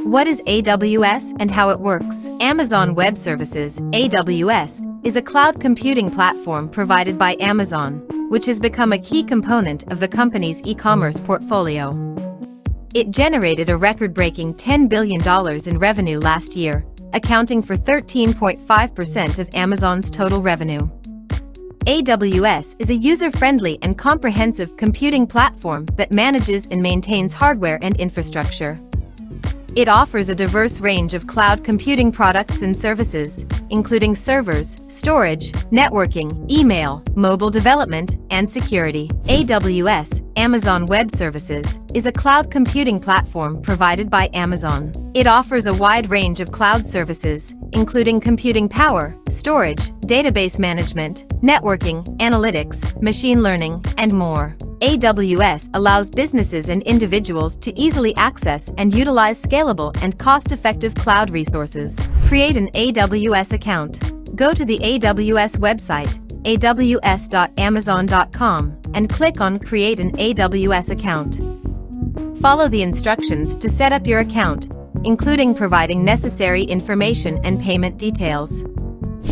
What is AWS and how it works? Amazon Web Services, AWS, is a cloud computing platform provided by Amazon, which has become a key component of the company's e-commerce portfolio. It generated a record-breaking $10 billion in revenue last year, accounting for 13.5% of Amazon's total revenue. AWS is a user-friendly and comprehensive computing platform that manages and maintains hardware and infrastructure. It offers a diverse range of cloud computing products and services, including servers, storage, networking, email, mobile development, and security. AWS, Amazon Web Services, is a cloud computing platform provided by Amazon. It offers a wide range of cloud services, including computing power, storage, database management, networking, analytics, machine learning, and more. AWS allows businesses and individuals to easily access and utilize scalable and cost-effective cloud resources. Create an AWS account. Go to the AWS website, aws.amazon.com, and click on Create an AWS account. Follow the instructions to set up your account, including providing necessary information and payment details.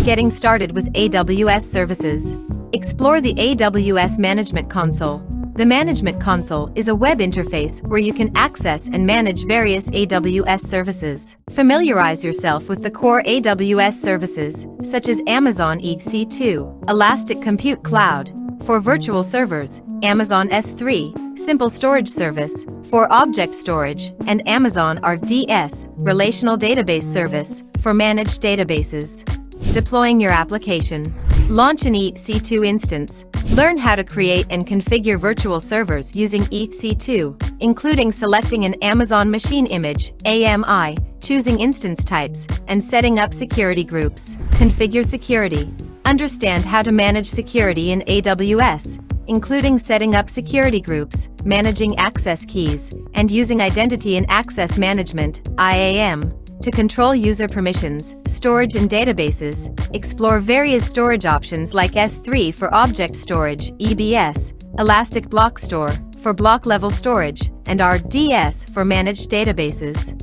Getting started with AWS services. Explore the AWS Management Console. The Management Console is a web interface where you can access and manage various AWS services. Familiarize yourself with the core AWS services, such as Amazon EC2, Elastic Compute Cloud, for virtual servers, Amazon S3, Simple Storage Service, for object storage, and Amazon RDS, Relational Database Service, for managed databases. Deploying your application. Launch an EC2 instance. Learn how to create and configure virtual servers using EC2, including selecting an Amazon Machine Image, AMI, choosing instance types, and setting up security groups. Configure security. Understand how to manage security in AWS, including setting up security groups, managing access keys, and using Identity and Access Management, IAM, to control user permissions, storage and databases. Explore various storage options like S3 for object storage, EBS, Elastic Block Store for block-level storage, and RDS for managed databases.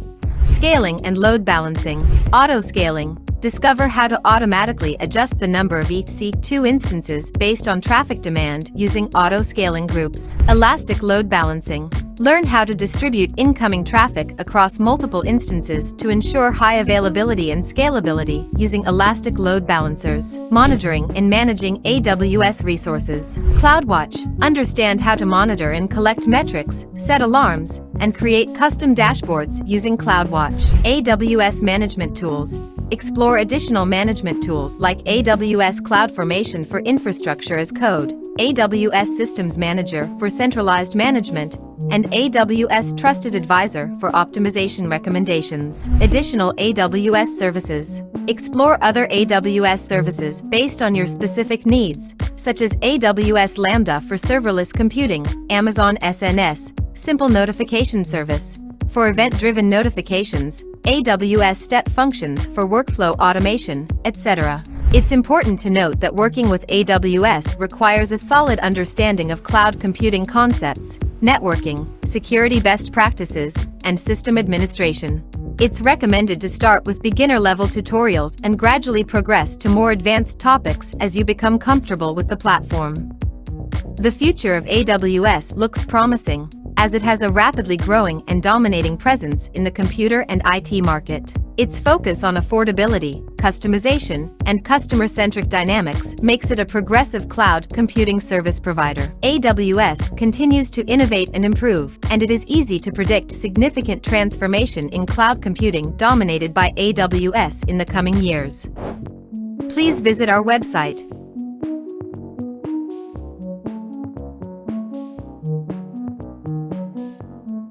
Scaling and load balancing. Auto-scaling. Discover how to automatically adjust the number of EC2 instances based on traffic demand using auto-scaling groups. Elastic load balancing. Learn how to distribute incoming traffic across multiple instances to ensure high availability and scalability using elastic load balancers. Monitoring and managing AWS resources. CloudWatch. Understand how to monitor and collect metrics, set alarms, and create custom dashboards using CloudWatch. AWS management tools. Explore additional management tools like AWS CloudFormation for infrastructure as code, AWS Systems Manager for centralized management, and AWS Trusted Advisor for optimization recommendations. Additional AWS services. Explore other AWS services based on your specific needs, such as AWS Lambda for serverless computing, Amazon SNS, Simple Notification Service, for event-driven notifications, AWS Step Functions for workflow automation, etc. It's important to note that working with AWS requires a solid understanding of cloud computing concepts, networking, security best practices, and system administration. It's recommended to start with beginner-level tutorials and gradually progress to more advanced topics as you become comfortable with the platform. The future of AWS looks promising, as it has a rapidly growing and dominating presence in the computer and IT market. Its focus on affordability, customization, and customer-centric dynamics makes it a progressive cloud computing service provider. AWS continues to innovate and improve, and it is easy to predict significant transformation in cloud computing dominated by AWS in the coming years. Please visit our website,